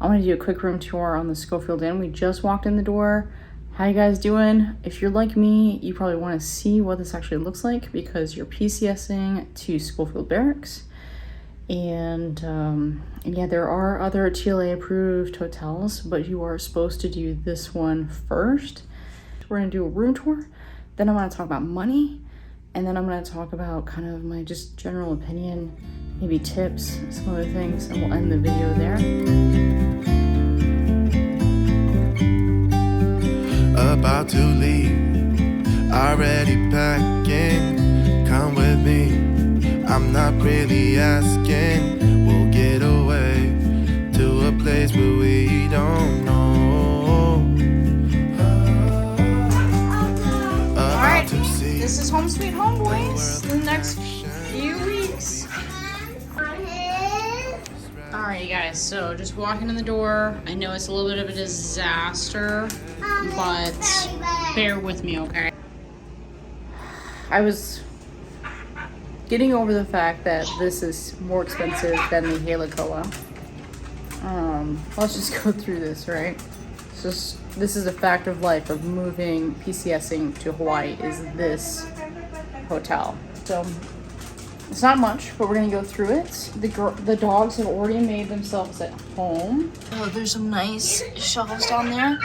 I'm gonna do a quick room tour on the Schofield Inn. We just walked in the door. How you guys doing? If you're like me, you probably want to see what this actually looks like because you're PCSing to Schofield Barracks. And yeah, there are other TLA approved hotels, but you are supposed to do this one first. We're gonna do a room tour, then I'm gonna talk about money, and then I'm gonna talk about kind of my just general opinion, maybe tips, some other things, and we'll end the video there. About to leave, already packing, come with me, I'm not really asking, we'll get away to a place where we don't know. Alright, this is home sweet home, boys, the next few weeks. Alright, you guys, so just walking in the door. I know it's a little bit of a disaster, but bear with me, okay? I was getting over the fact that this is more expensive than the Hale Koa. Let's just go through this, right? This is a fact of life of moving PCSing to Hawaii is this hotel. So it's not much, but we're gonna go through it. The dogs have already made themselves at home. Oh, there's some nice shelves down there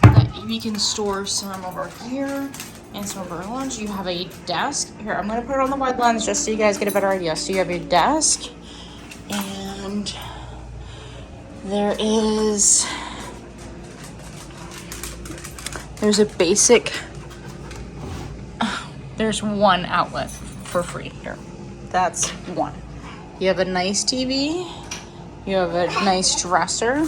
that we can store some over here and some of our lunch. You have a desk. Here, I'm gonna put it on the wide lens just so you guys get a better idea. So you have your desk, and there's a basic, there's one outlet for free here. That's one. You have a nice TV. You have a nice dresser.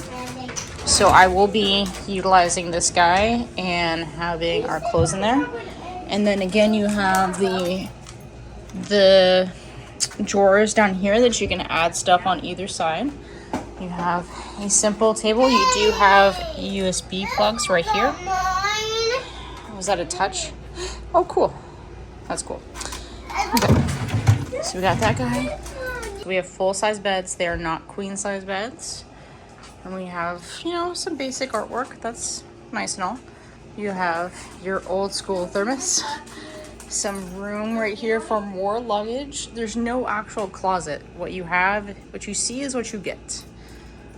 So I will be utilizing this guy and having our clothes in there. And then again, you have the drawers down here that you can add stuff on either side. You have a simple table. You do have USB plugs right here. Was that a touch? Oh, cool. That's cool. Okay. So we got that guy. We have full-size beds. They are not queen-size beds. And we have, some basic artwork. That's nice and all. You have your old school thermos. Some room right here for more luggage. There's no actual closet. What you see is what you get,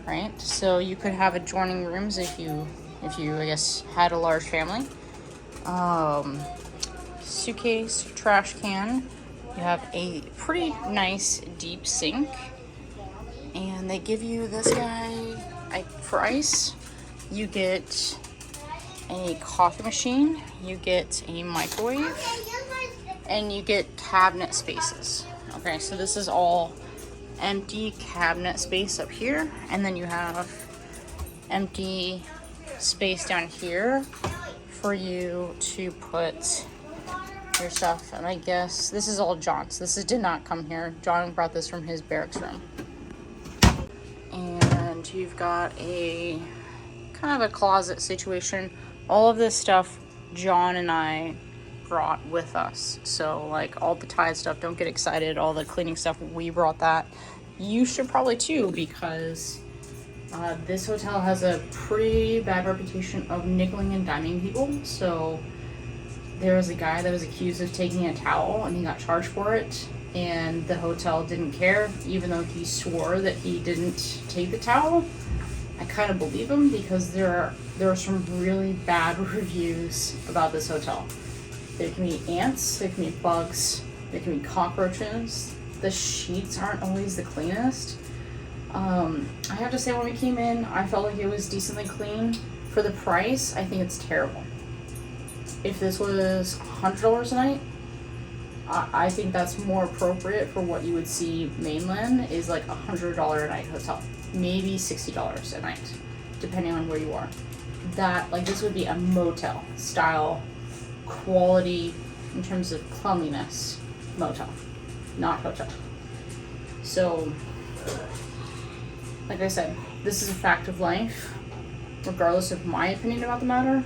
right? So you could have adjoining rooms if you, I guess, had a large family. Suitcase, trash can. You have a pretty nice deep sink, and they give you this guy for ice. You get a coffee machine, you get a microwave, and you get cabinet spaces. Okay, so this is all empty cabinet space up here, and then you have empty space down here for you to put your stuff. And I guess this is all John's. Did not come here. John brought this from his barracks room. And you've got a kind of a closet situation. All of this stuff John and I brought with us. So like all the Tide stuff, don't get excited. All the cleaning stuff, we brought that. You should probably too, because this hotel has a pretty bad reputation of nickeling and diming people. So there was a guy that was accused of taking a towel and he got charged for it, and the hotel didn't care, even though he swore that he didn't take the towel. I kind of believe him because there are some really bad reviews about this hotel. There can be ants, there can be bugs, there can be cockroaches. The sheets aren't always the cleanest. I have to say, when we came in, I felt like it was decently clean. For the price, I think it's terrible. If this was $100 a night, I think that's more appropriate for what you would see mainland, is like $100 a night hotel. Maybe $60 a night, depending on where you are. This would be a motel style quality in terms of cleanliness motel, not hotel. So, like I said, this is a fact of life. Regardless of my opinion about the matter,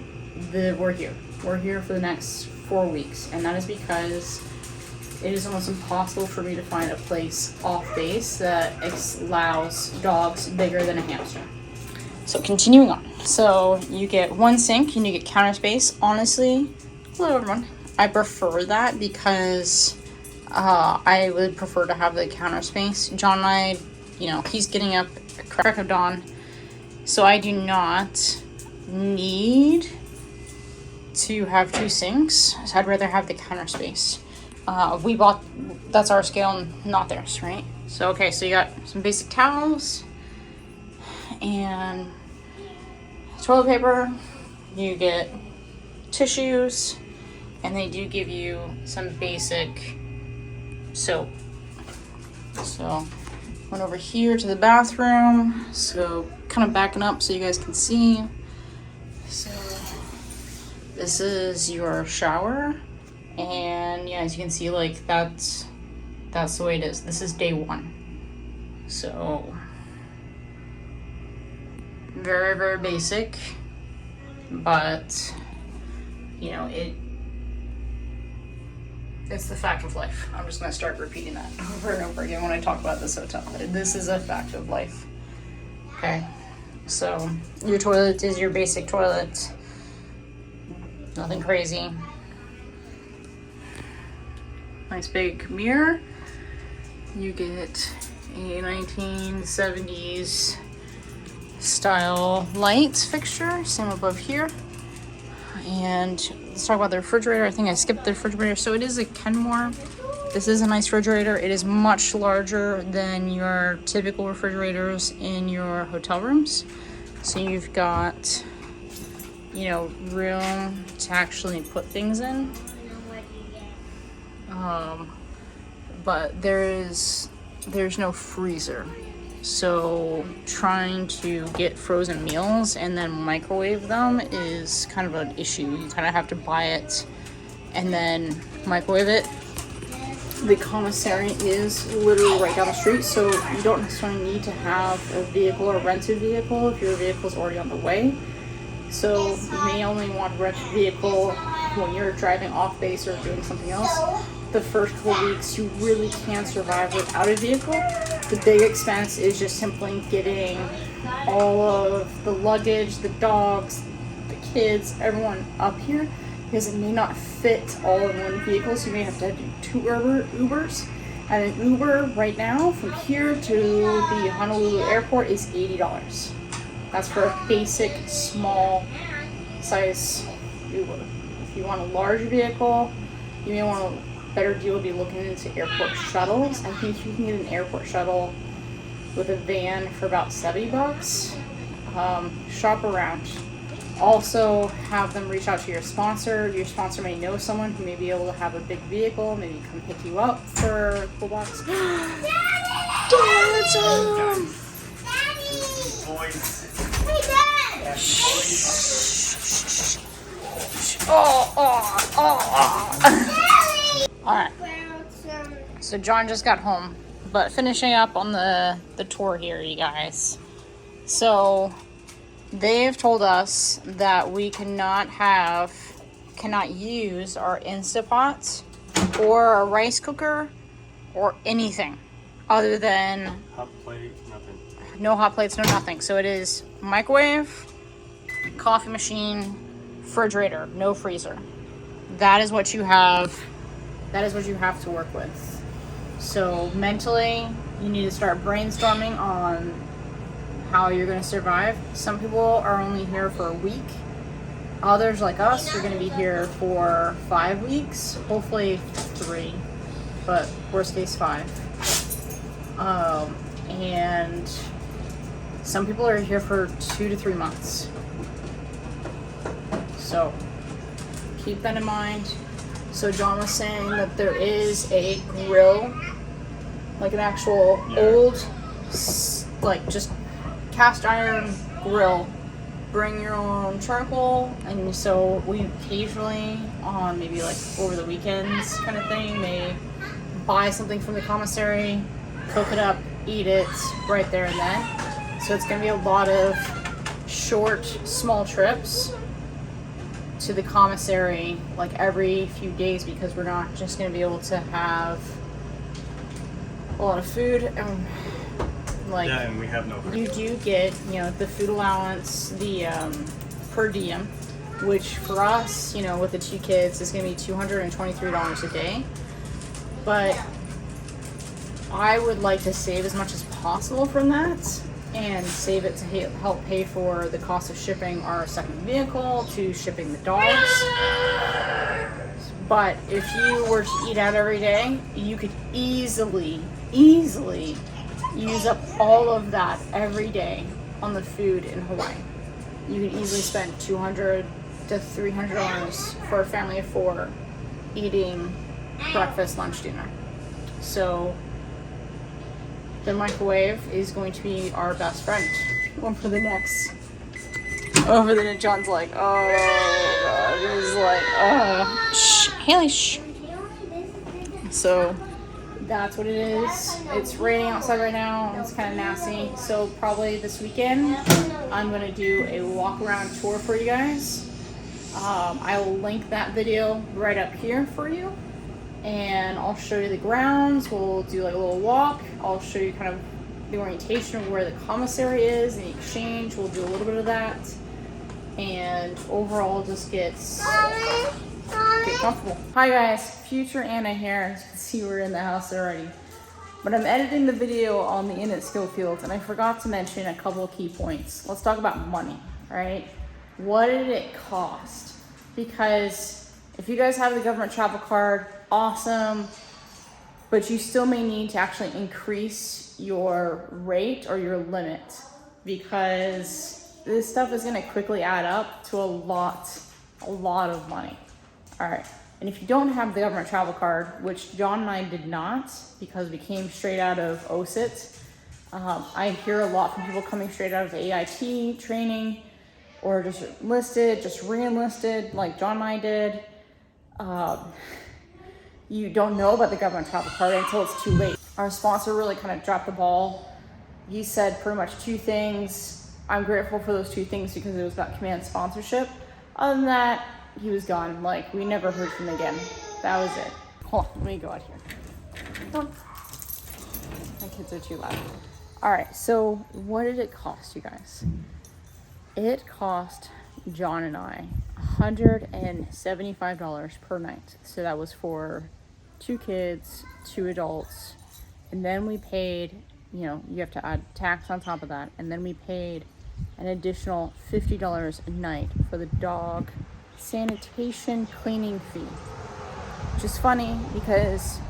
we're here. We're here for the next 4 weeks, and that is because it is almost impossible for me to find a place off base that allows dogs bigger than a hamster. So continuing on. So you get one sink and you get counter space. Honestly, hello everyone. I prefer that because I would prefer to have the counter space. John and I, you know, he's getting up at crack of dawn. So I do not need to have two sinks. So I'd rather have the counter space. We bought, that's our scale, not theirs, right? So, okay, so you got some basic towels and toilet paper. You get tissues, and they do give you some basic soap. So, went over here to the bathroom. So, kind of backing up so you guys can see. So, this is your shower. And yeah, as you can see, like that's the way it is. This is day one. So very, very basic, but you know, it's the fact of life. I'm just gonna start repeating that over and over again when I talk about this hotel. This is a fact of life. Okay, so your toilet is your basic toilet. Nothing crazy. Nice big mirror. You get a 1970s style light fixture. Same above here. And let's talk about the refrigerator. I think I skipped the refrigerator. So it is a Kenmore. This is a nice refrigerator. It is much larger than your typical refrigerators in your hotel rooms. So you've got, you know, room to actually put things in. But there's no freezer, so trying to get frozen meals and then microwave them is kind of an issue. You kind of have to buy it and then microwave it. The commissary is literally right down the street, so you don't necessarily need to have a vehicle or rent a vehicle if your vehicle's already on the way. So you may only want to rent a vehicle when you're driving off base or doing something else. The first couple weeks you really can't survive without a vehicle. The big expense is just simply getting all of the luggage, the dogs, the kids, everyone up here, because it may not fit all in one vehicle, so you may have to do two Ubers. And an Uber right now from here to the Honolulu airport is $80. That's for a basic small size Uber. If you want a large vehicle, you may want a better deal would be looking into airport shuttles. I think you can get an airport shuttle with a van for about $70. Shop around. Also have them reach out to your sponsor. Your sponsor may know someone who may be able to have a big vehicle, maybe come pick you up for a couple bucks. Daddy! Hey, Dad! Alright. So John just got home, but finishing up on the tour here, you guys. So they've told us that we cannot use our Instapot or a rice cooker or anything other than hot plate, nothing. No hot plates, no nothing. So it is microwave, coffee machine, refrigerator, no freezer. That is what you have. That is what you have to work with. So mentally, you need to start brainstorming on how you're going to survive. Some people are only here for a week. Others, like us, are going to be here for 5 weeks. Hopefully 3, but worst case 5. And some people are here for 2 to 3 months. So keep that in mind. So John was saying that there is a grill, like an actual old, like just cast iron grill. Bring your own charcoal, and so we occasionally, on maybe like over the weekends kind of thing, may buy something from the commissary, cook it up, eat it right there and then. So it's gonna be a lot of short, small trips to the commissary like every few days, because we're not just going to be able to have a lot of food. Like, yeah, and we have no food. you do get, you know, the food allowance, the per diem, which for us, you know, with the 2 kids is going to be $223 a day. But I would like to save as much as possible from that and save it to help pay for the cost of shipping our second vehicle, to shipping the dogs. But if you were to eat out every day, you could easily use up all of that every day on the food in Hawaii. You could easily spend $200 to $300 for a family of 4 eating breakfast, lunch, dinner. So the microwave is going to be our best friend. One for the next. Over the John's like, oh god, he's like, shh, Haley, shh. So that's what it is. It's raining outside right now. It's kind of nasty. So probably this weekend, I'm gonna do a walk around tour for you guys. I will link that video right up here for you, and I'll show you the grounds. We'll do like a little walk. I'll show you kind of the orientation of where the commissary is and the exchange. We'll do a little bit of that, and overall just get comfortable. Hi guys, future Anna here. As you can see, we're in the house already. But I'm editing the video on the Inn at Schofield, and I forgot to mention a couple of key points. Let's talk about money, right? What did it cost? Because if you guys have the government travel card, awesome, but you still may need to actually increase your rate or your limit, because this stuff is gonna quickly add up to a lot of money. All right, and if you don't have the government travel card, which John and I did not, because we came straight out of OSIT, I hear a lot from people coming straight out of AIT training, or just enlisted, just re-enlisted, like John and I did. You don't know about the government travel card until it's too late. Our sponsor really kind of dropped the ball. He said pretty much 2 things. I'm grateful for those 2 things because it was about command sponsorship. Other than that, he was gone. Like, we never heard from him again. That was it. Hold on, let me go out here. Don't. My kids are too loud. All right, so what did it cost, you guys? It cost John and I $175 per night. So that was for 2 kids, 2 adults, and then we paid, you know, you have to add tax on top of that, and then we paid an additional $50 a night for the dog sanitation cleaning fee. Which is funny because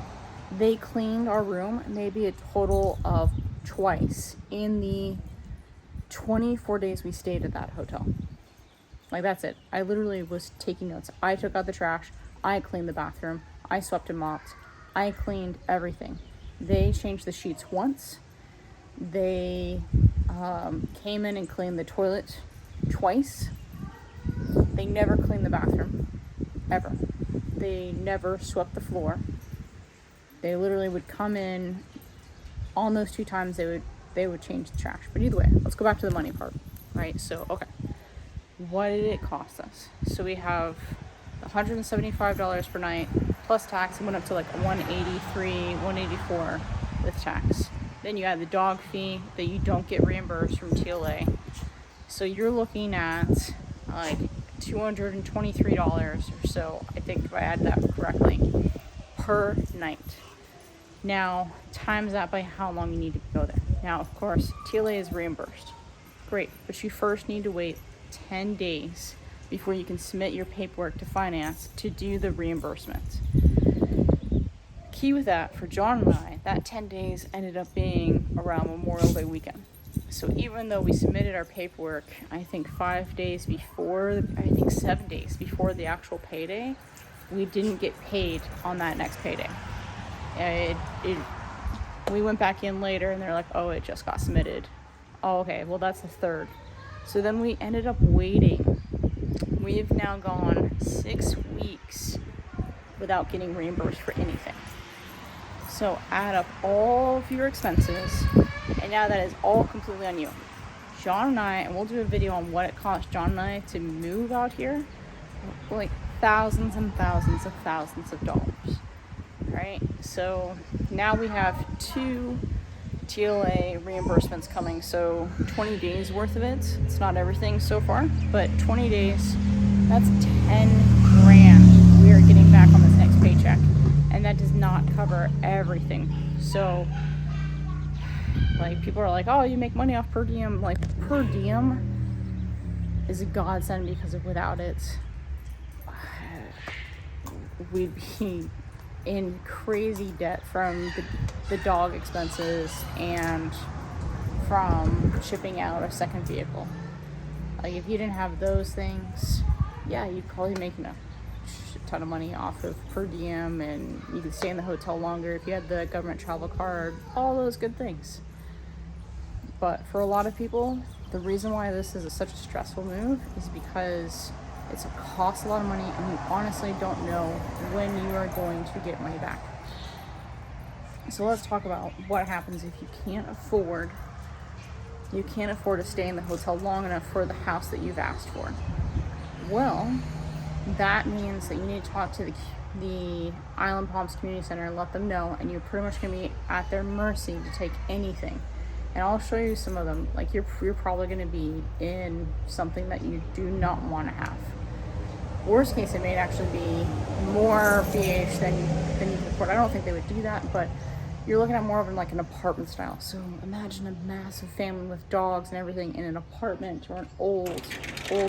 they cleaned our room maybe a total of twice in the 24 days we stayed at that hotel. Like, that's it. I literally was taking notes. I took out the trash. I cleaned the bathroom. I swept and mopped. I cleaned everything. They changed the sheets once. They came in and cleaned the toilet twice. They never cleaned the bathroom, ever. They never swept the floor. They literally would come in. On those 2 times, they would change the trash. But either way, let's go back to the money part, right? So, okay. What did it cost us? So we have $175 per night plus tax. It went up to like $183, $184 with tax. Then you add the dog fee that you don't get reimbursed from TLA. So you're looking at like $223 or so, I think, if I add that correctly, per night. Now, times that by how long you need to go there. Now, of course, TLA is reimbursed. Great, but you first need to wait 10 days before you can submit your paperwork to finance to do the reimbursement. Key with that, for John and I, that 10 days ended up being around Memorial Day weekend. So even though we submitted our paperwork, I think 5 days before, I think 7 days before the actual payday, we didn't get paid on that next payday. We went back in later and they're like, oh, it just got submitted. Oh, okay, well, that's the 3rd. So then we ended up waiting. We've now gone 6 weeks without getting reimbursed for anything. So add up all of your expenses, and now that is all completely on you. John and I, and we'll do a video on what it cost John and I to move out here, like thousands and thousands of dollars, right? So now we have 2 TLA reimbursements coming, so 20 days worth of it. It's not everything so far, but 20 days, that's 10 grand we are getting back on this next paycheck. And that does not cover everything. So, like, people are like, oh, you make money off per diem. Like, per diem is a godsend, because without it, we'd be in crazy debt from the dog expenses and from shipping out a second vehicle. Like, if you didn't have those things, yeah, you'd probably make a shit ton of money off of per diem, and you could stay in the hotel longer if you had the government travel card, all those good things. But for a lot of people, the reason why this is such a stressful move is because it costs a lot of money, and you honestly don't know when you are going to get money back. So let's talk about what happens if you can't afford to stay in the hotel long enough for the house that you've asked for. Well, that means that you need to talk to the Island Palms Community Center and let them know, and you're pretty much going to be at their mercy to take anything. And I'll show you some of them. Like, you're probably going to be in something that you do not want to have. Worst case, it may actually be more BH than you can afford. I don't think they would do that, but you're looking at more of like an apartment style. So imagine a massive family with dogs and everything in an apartment or an old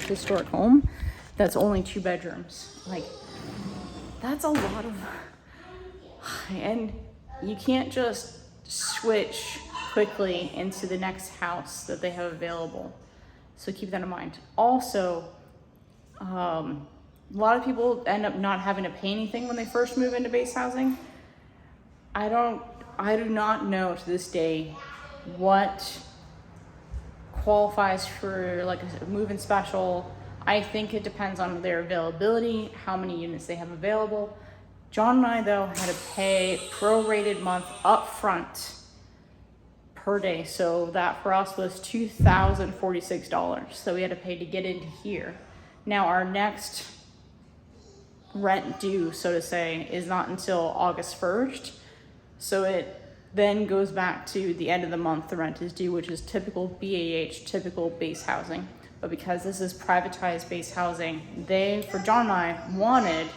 historic home that's only 2 bedrooms. Like, that's a lot of, and you can't just switch quickly into the next house that they have available. So keep that in mind. Also, a lot of people end up not having to pay anything when they first move into base housing. I do not know to this day what qualifies for like a move-in special. I think it depends on their availability, how many units they have available. John and I, though, had to pay prorated month up front per day. So that for us was $2,046. So we had to pay to get into here. Now our next rent due, so to say, is not until August 1st. So it then goes back to the end of the month the rent is due, which is typical BAH, typical base housing. But because this is privatized base housing, they, for John and I, wanted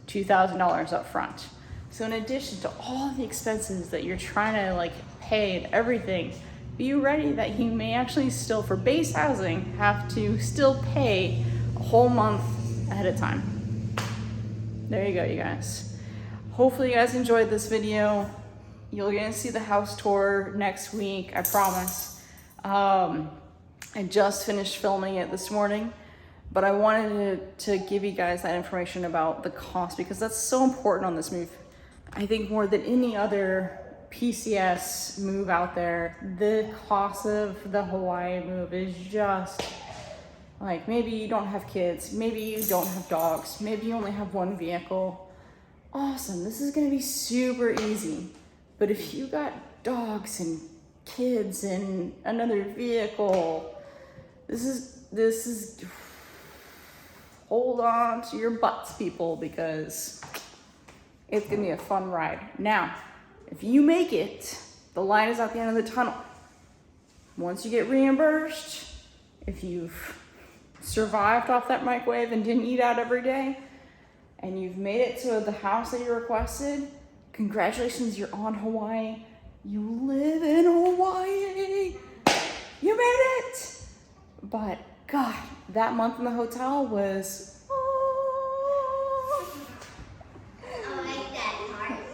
$2,000 up front. So in addition to all the expenses that you're trying to like pay and everything, be ready that you may actually still, for base housing, have to still pay a whole month ahead of time. There you go, you guys. Hopefully you guys enjoyed this video. You're gonna see the house tour next week, I promise. I just finished filming it this morning, but I wanted to give you guys that information about the cost, because that's so important on this move. I think more than any other PCS move out there, the cost of the Hawaii move is just like, maybe you don't have kids, maybe you don't have dogs, maybe you only have one vehicle. Awesome, this is gonna be super easy. But if you got dogs and kids and another vehicle, this is hold on to your butts, people, because it's gonna be a fun ride. Now, if you make it, the light is at the end of the tunnel. Once you get reimbursed, if you've survived off that microwave and didn't eat out every day, and you've made it to the house that you requested, congratulations, you're on Hawaii. You live in Hawaii. You made it. But God, that month in the hotel was,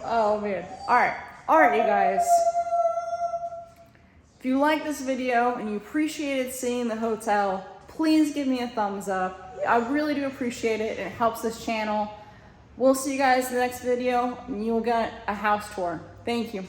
oh man. All right, you guys. If you like this video and you appreciated seeing the hotel, please give me a thumbs up. I really do appreciate it. It helps this channel. We'll see you guys in the next video, and you'll get a house tour. Thank you.